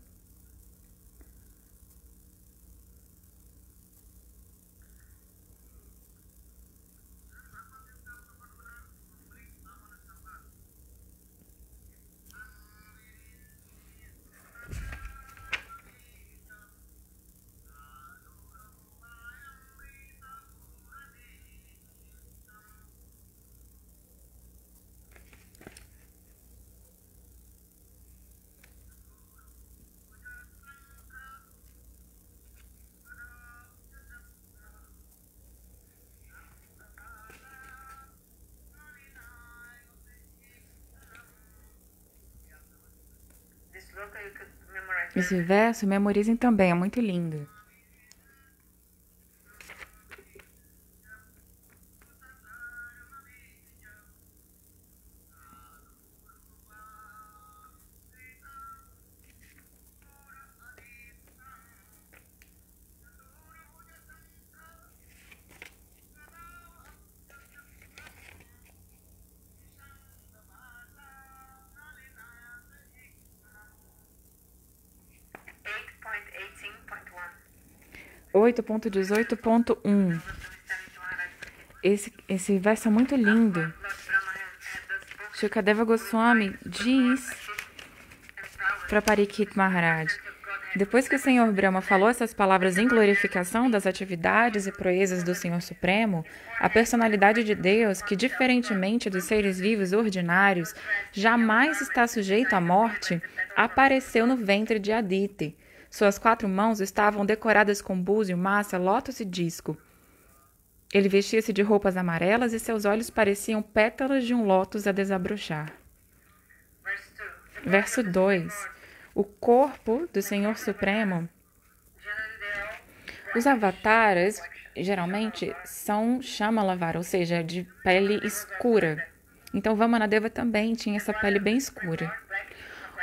Esse verso, memorizem também, é muito lindo. 8.18.1. Esse verso é muito lindo. Shukadeva Goswami diz para Parikshit Maharaj: depois que o Senhor Brahma falou essas palavras em glorificação das atividades e proezas do Senhor Supremo, a personalidade de Deus, que diferentemente dos seres vivos ordinários, jamais está sujeito à morte, apareceu no ventre de Aditi. Suas 4 mãos estavam decoradas com búzio, massa, lótus e disco. Ele vestia-se de roupas amarelas e seus olhos pareciam pétalas de um lótus a desabrochar. Verso 2. O corpo do Senhor Supremo. Os avataras, geralmente, são Shamalavara, ou seja, de pele escura. Então, Vamanadeva também tinha essa pele bem escura.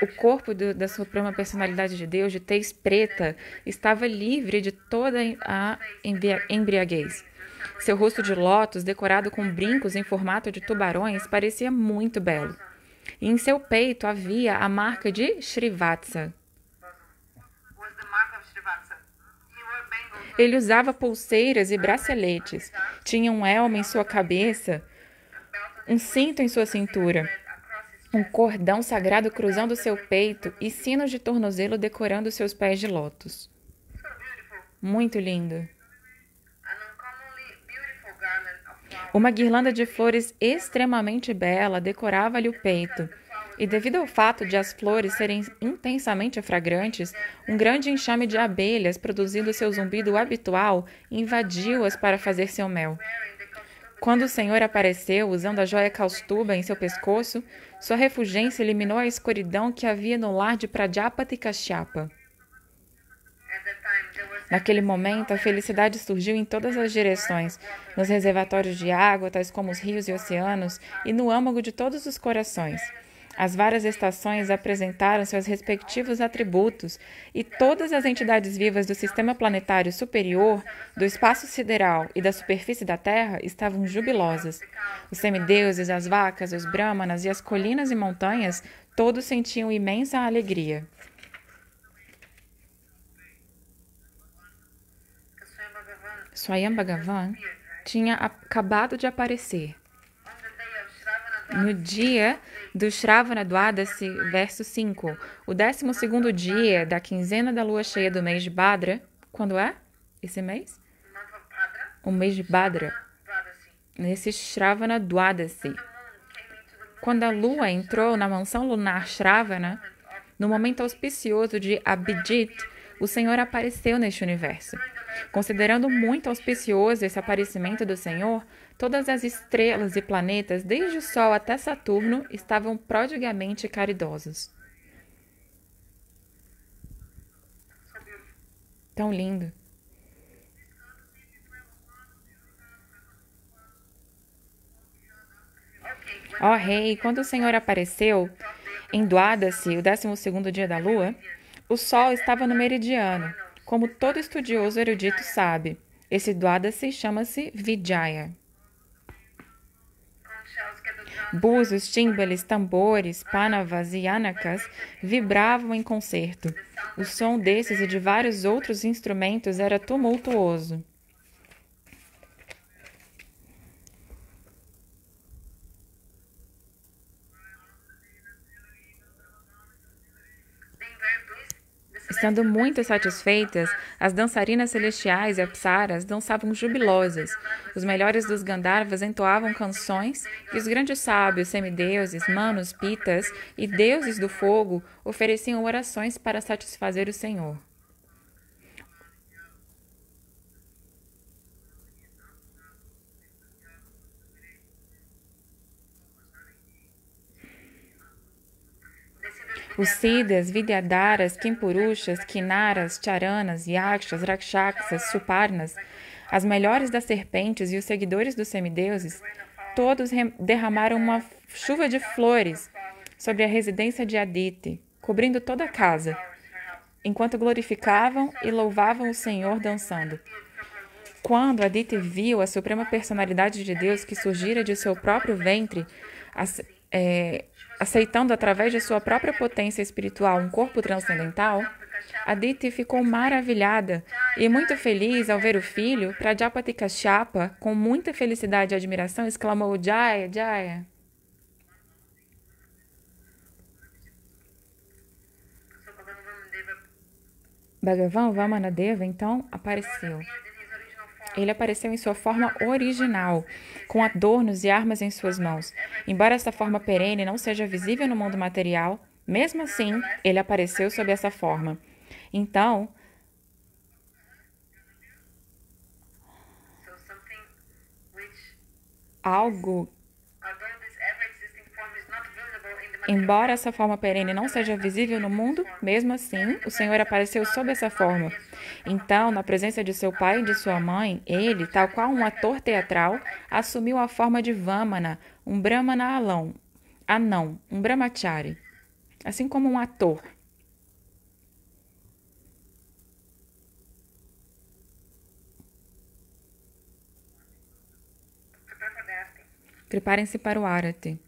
O corpo da Suprema Personalidade de Deus, de tez preta, estava livre de toda a embriaguez. Seu rosto de lótus, decorado com brincos em formato de tubarões, parecia muito belo. E em seu peito havia a marca de Srivatsa. Ele usava pulseiras e braceletes, tinha um elmo em sua cabeça, um cinto em sua cintura, um cordão sagrado cruzando seu peito e sinos de tornozelo decorando seus pés de lótus. Muito lindo. Uma guirlanda de flores extremamente bela decorava-lhe o peito, e devido ao fato de as flores serem intensamente fragrantes, um grande enxame de abelhas, produzindo seu zumbido habitual, invadiu-as para fazer seu mel. Quando o Senhor apareceu, usando a joia Kaustuba em seu pescoço, sua refulgência eliminou a escuridão que havia no lar de Prajapati Kashyapa. Naquele momento, a felicidade surgiu em todas as direções, nos reservatórios de água, tais como os rios e oceanos, e no âmago de todos os corações. As várias estações apresentaram seus respectivos atributos, e todas as entidades vivas do sistema planetário superior, do espaço sideral e da superfície da Terra estavam jubilosas. Os semideuses, as vacas, os brahmanas e as colinas e montanhas, todos sentiam imensa alegria. Swayam Bhagavan tinha acabado de aparecer. No dia do Shravana Dwadasi, verso 5, o 12º dia da quinzena da lua cheia do mês de Bhadra. Quando é esse mês? O mês de Bhadra. Nesse Shravana Dwadasi. Quando a lua entrou na mansão lunar Shravana, no momento auspicioso de Abhijit, o Senhor apareceu neste universo. Considerando muito auspicioso esse aparecimento do Senhor, todas as estrelas e planetas, desde o Sol até Saturno, estavam prodigamente caridosos. Tão lindo. Ó rei, quando o Senhor apareceu em Dwadasi, o 12º dia da lua, o Sol estava no meridiano. Como todo estudioso erudito sabe, esse Dwadasi chama-se Vijaya. Búzios, tímbalos, tambores, panavas e anakas vibravam em concerto. O som desses e de vários outros instrumentos era tumultuoso. Estando muito satisfeitas, as dançarinas celestiais e apsaras dançavam jubilosas. Os melhores dos Gandharvas entoavam canções e os grandes sábios, semideuses, manos, pitas e deuses do fogo ofereciam orações para satisfazer o Senhor. Os Siddhas, Vidyadharas, Kimpurushas, Kinnaras, Charanas, Yakshas, Rakshasas, Suparnas, as melhores das serpentes e os seguidores dos semideuses, todos derramaram uma chuva de flores sobre a residência de Aditi, cobrindo toda a casa, enquanto glorificavam e louvavam o Senhor dançando. Quando Aditi viu a suprema personalidade de Deus que surgira de seu próprio ventre, aceitando através de sua própria potência espiritual um corpo transcendental, Aditi ficou maravilhada e muito feliz ao ver o filho. Prajapati Kashyapa, com muita felicidade e admiração, exclamou: Jaya, Jaya. Bhagavan Vamanadeva então apareceu. Ele apareceu em sua forma original, com adornos e armas em suas mãos. Embora essa forma perene não seja visível no mundo material, mesmo assim, ele apareceu sob essa forma. Então, algo, embora essa forma perene não seja visível no mundo, mesmo assim, o Senhor apareceu sob essa forma. Então, na presença de seu pai e de sua mãe, ele, tal qual um ator teatral, assumiu a forma de Vamana, um Brahmana anão, um brahmachari, assim como um ator. Preparem-se para o Arati.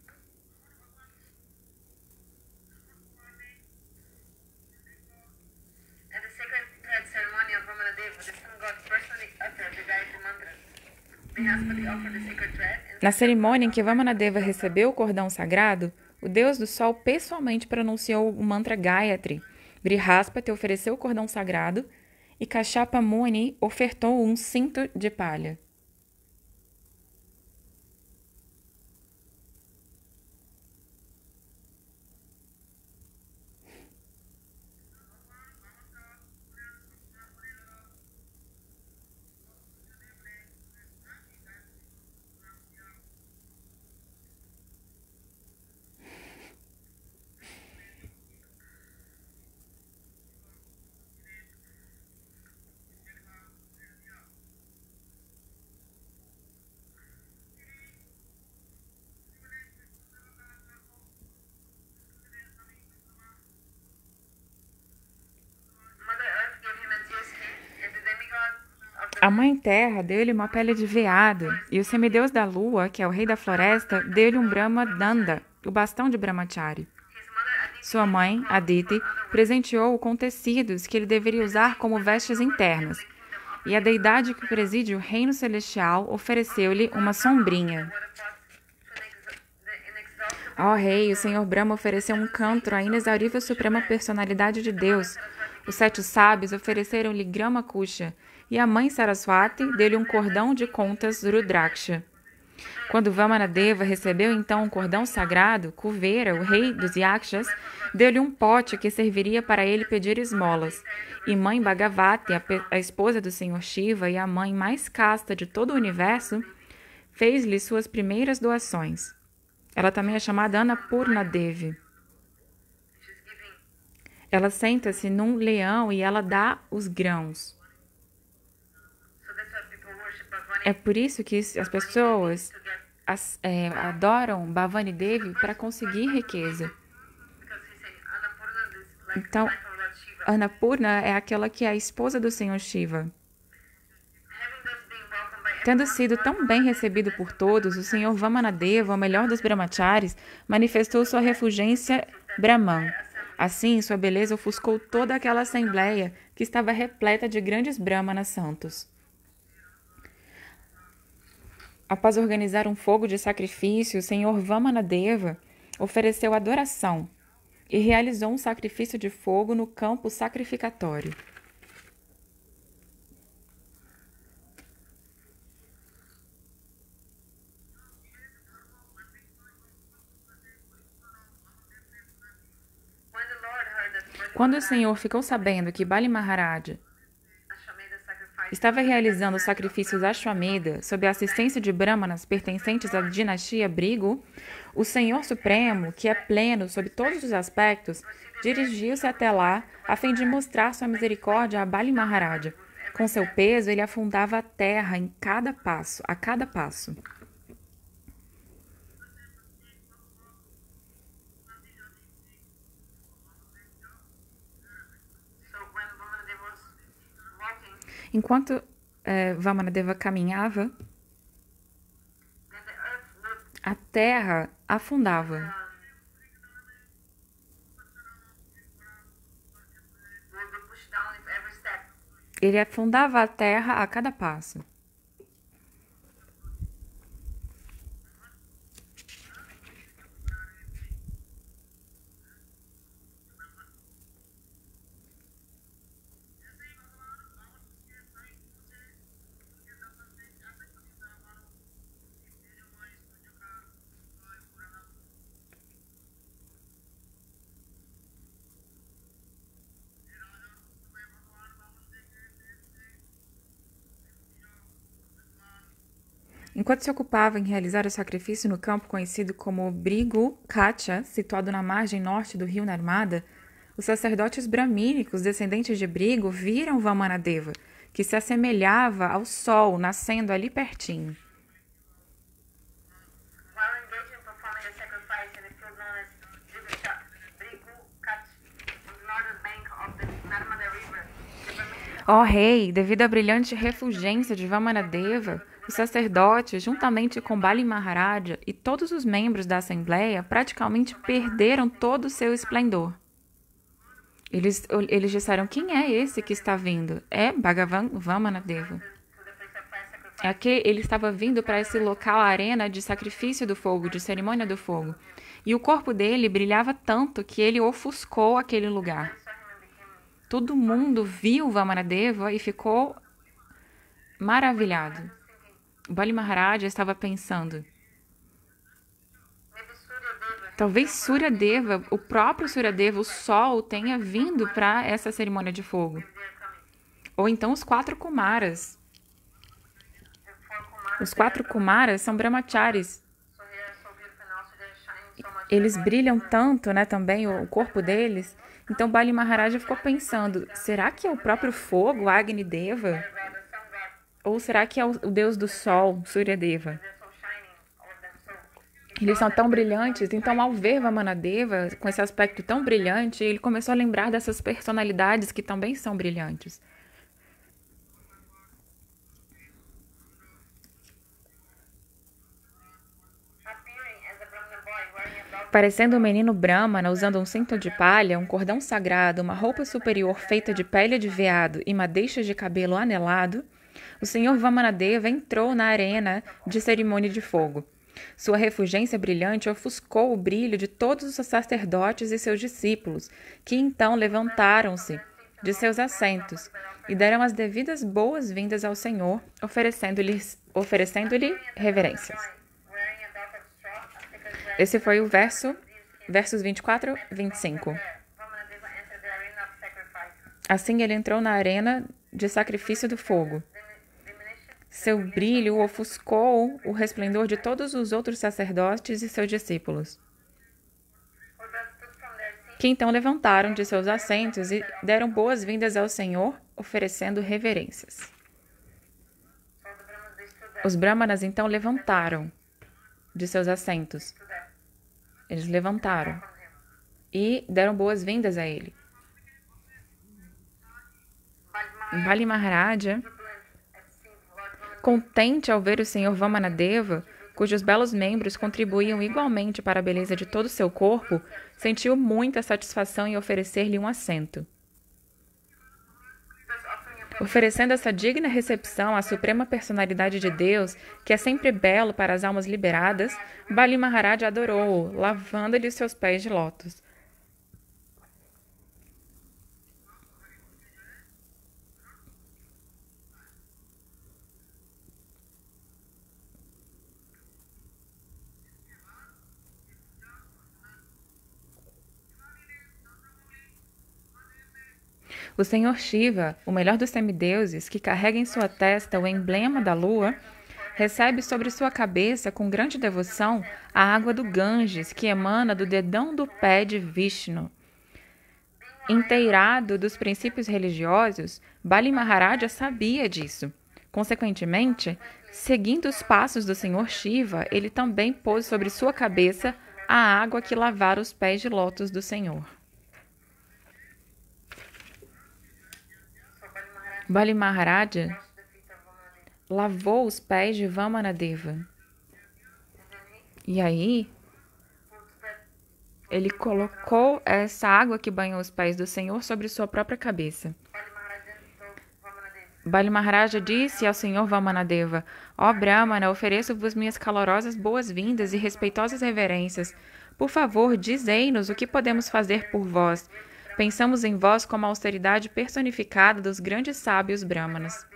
Na cerimônia em que Vamanadeva recebeu o cordão sagrado, o deus do sol pessoalmente pronunciou o mantra Gayatri. Brihaspati ofereceu o cordão sagrado e Kashyapa Muni ofertou um cinto de palha. A Mãe Terra deu-lhe uma pele de veado, e o semideus da lua, que é o rei da floresta, deu-lhe um Brahma Danda, o bastão de Brahmachari. Sua mãe, Aditi, presenteou-o com tecidos que ele deveria usar como vestes internas, e a deidade que preside o reino celestial ofereceu-lhe uma sombrinha. Ó rei, o Senhor Brahma ofereceu um canto à inexaurível suprema personalidade de Deus. Os 7 sábios ofereceram-lhe grama kusha, e a mãe Saraswati deu-lhe um cordão de contas Rudraksha. Quando Vamanadeva recebeu então um cordão sagrado, Kuvera, o rei dos Yakshas, deu-lhe um pote que serviria para ele pedir esmolas. E mãe Bhagavati, a esposa do Senhor Shiva e a mãe mais casta de todo o universo, fez-lhe suas primeiras doações. Ela também é chamada Annapurna Devi. Ela senta-se num leão e ela dá os grãos. É por isso que as pessoas adoram Bhavani Devi para conseguir riqueza. Então, Annapurna é aquela que é a esposa do Senhor Shiva. Tendo sido tão bem recebido por todos, o Senhor Vamanadeva, o melhor dos brahmacharis, manifestou sua refulgência Brahman. Assim, sua beleza ofuscou toda aquela assembleia que estava repleta de grandes brahmanas santos. Após organizar um fogo de sacrifício, o Senhor Vamanadeva ofereceu adoração e realizou um sacrifício de fogo no campo sacrificatório. Quando o Senhor ficou sabendo que Bali Maharaja estava realizando os sacrifícios Ashwamedha sob a assistência de brahmanas pertencentes à dinastia Brigu, o Senhor Supremo, que é pleno sob todos os aspectos, dirigiu-se até lá a fim de mostrar sua misericórdia a Bali Maharaja. Com seu peso, ele afundava a terra a cada passo. Enquanto Vamanadeva caminhava, a terra afundava. Ele afundava a terra a cada passo. Enquanto se ocupava em realizar o sacrifício no campo conhecido como Brigu Katja, situado na margem norte do rio Narmada, os sacerdotes bramínicos descendentes de Brigu viram Vamanadeva, que se assemelhava ao sol nascendo ali pertinho. Ó rei, devido à brilhante refulgência de Vamanadeva, os sacerdotes, juntamente com Bali Maharaja e todos os membros da Assembleia, praticamente perderam todo o seu esplendor. Eles disseram, quem é esse que está vindo? É Bhagavan Vamanadeva. É que ele estava vindo para esse local, a arena de sacrifício do fogo, de cerimônia do fogo. E o corpo dele brilhava tanto que ele ofuscou aquele lugar. Todo mundo viu Vamanadeva e ficou maravilhado. Bali Maharaja estava pensando, talvez Suryadeva, o próprio Suryadeva, o sol, tenha vindo para essa cerimônia de fogo. Ou então os 4 Kumaras. Os 4 Kumaras são brahmacharis. Eles brilham tanto, né, também, o corpo deles. Então Bali Maharaja ficou pensando, será que é o próprio fogo, Agni Deva? Ou será que é o deus do sol, Suryadeva? Eles são tão brilhantes, então ao ver Vamanadeva com esse aspecto tão brilhante, ele começou a lembrar dessas personalidades que também são brilhantes. Parecendo um menino brahmana usando um cinto de palha, um cordão sagrado, uma roupa superior feita de pele de veado e madeixas de cabelo anelado, o senhor Vamanadeva entrou na arena de cerimônia de fogo. Sua refulgência brilhante ofuscou o brilho de todos os sacerdotes e seus discípulos, que então levantaram-se de seus assentos e deram as devidas boas-vindas ao Senhor, oferecendo-lhe reverências. Esse foi o versos 24 e 25. Assim ele entrou na arena de sacrifício do fogo. Seu brilho ofuscou o resplendor de todos os outros sacerdotes e seus discípulos, que então levantaram de seus assentos e deram boas-vindas ao Senhor, oferecendo reverências. Os brahmanas então levantaram de seus assentos. Eles levantaram e deram boas-vindas a ele. Bali Maharaja, contente ao ver o senhor Vamanadeva, cujos belos membros contribuíam igualmente para a beleza de todo o seu corpo, sentiu muita satisfação em oferecer-lhe um assento. Oferecendo essa digna recepção à suprema personalidade de Deus, que é sempre belo para as almas liberadas, Bali Maharaja adorou-o, lavando-lhe os seus pés de lótus. O Senhor Shiva, o melhor dos semideuses, que carrega em sua testa o emblema da lua, recebe sobre sua cabeça, com grande devoção, a água do Ganges, que emana do dedão do pé de Vishnu. Inteirado dos princípios religiosos, Bali Maharaja sabia disso. Consequentemente, seguindo os passos do Senhor Shiva, ele também pôs sobre sua cabeça a água que lavara os pés de lótus do Senhor. Bali Maharaja lavou os pés de Vamanadeva. E aí, ele colocou essa água que banhou os pés do Senhor sobre sua própria cabeça. Bali Maharaja disse ao senhor Vamanadeva: Ó Brahmana, ofereço-vos minhas calorosas boas-vindas e respeitosas reverências. Por favor, dizei-nos o que podemos fazer por vós. Pensamos em vós como a austeridade personificada dos grandes sábios brahmanas.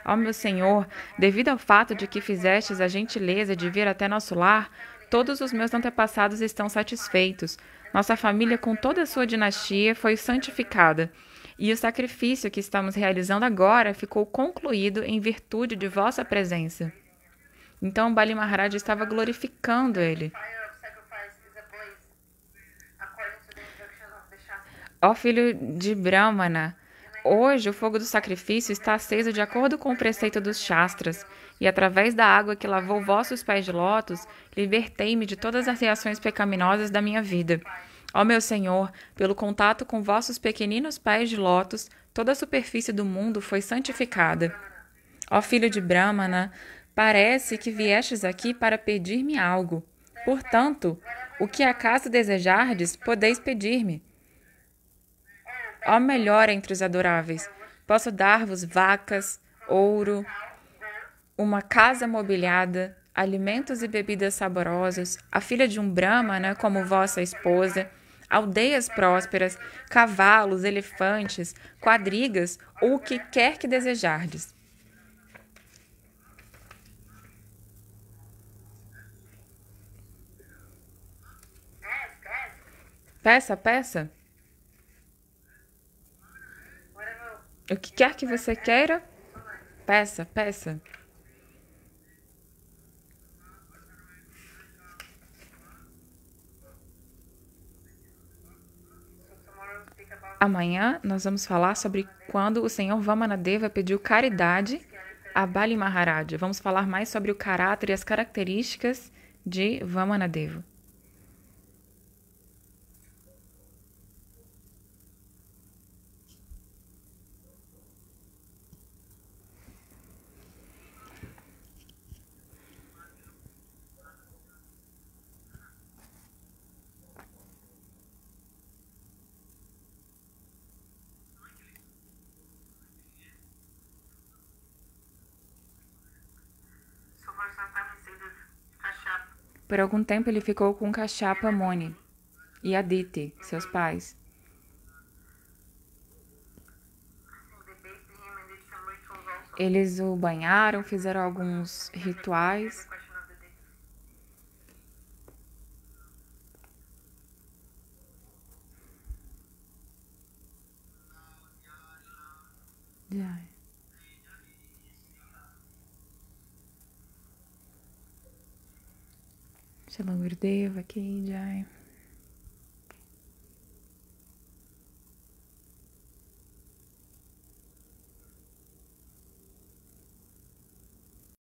Ó meu senhor, devido ao fato de que fizestes a gentileza de vir até nosso lar, todos os meus antepassados estão satisfeitos. Nossa família, com toda a sua dinastia, foi santificada. E o sacrifício que estamos realizando agora ficou concluído em virtude de vossa presença. Então Bali Maharaj estava glorificando ele. Ó filho de Brahmana, hoje o fogo do sacrifício está aceso de acordo com o preceito dos Shastras, e através da água que lavou vossos pés de lótus, libertei-me de todas as reações pecaminosas da minha vida. Ó meu Senhor, pelo contato com vossos pequeninos pés de lótus, toda a superfície do mundo foi santificada. Ó filho de Brahmana, parece que viestes aqui para pedir-me algo. Portanto, o que acaso desejardes, podeis pedir-me. Ó melhor entre os adoráveis, posso dar-vos vacas, ouro, uma casa mobiliada, alimentos e bebidas saborosos, a filha de um Brahmana como vossa esposa, aldeias prósperas, cavalos, elefantes, quadrigas ou o que quer que desejardes. Peça, peça. O que quer que você queira, peça, peça. Amanhã nós vamos falar sobre quando o senhor Vamanadeva pediu caridade a Bali Maharaj. Vamos falar mais sobre o caráter e as características de Vamanadeva. Por algum tempo ele ficou com Kashyapa Muni e Aditi, seus pais. Eles o banharam, fizeram alguns rituais. Jai. Shalom Gurdeva, Ki Jai.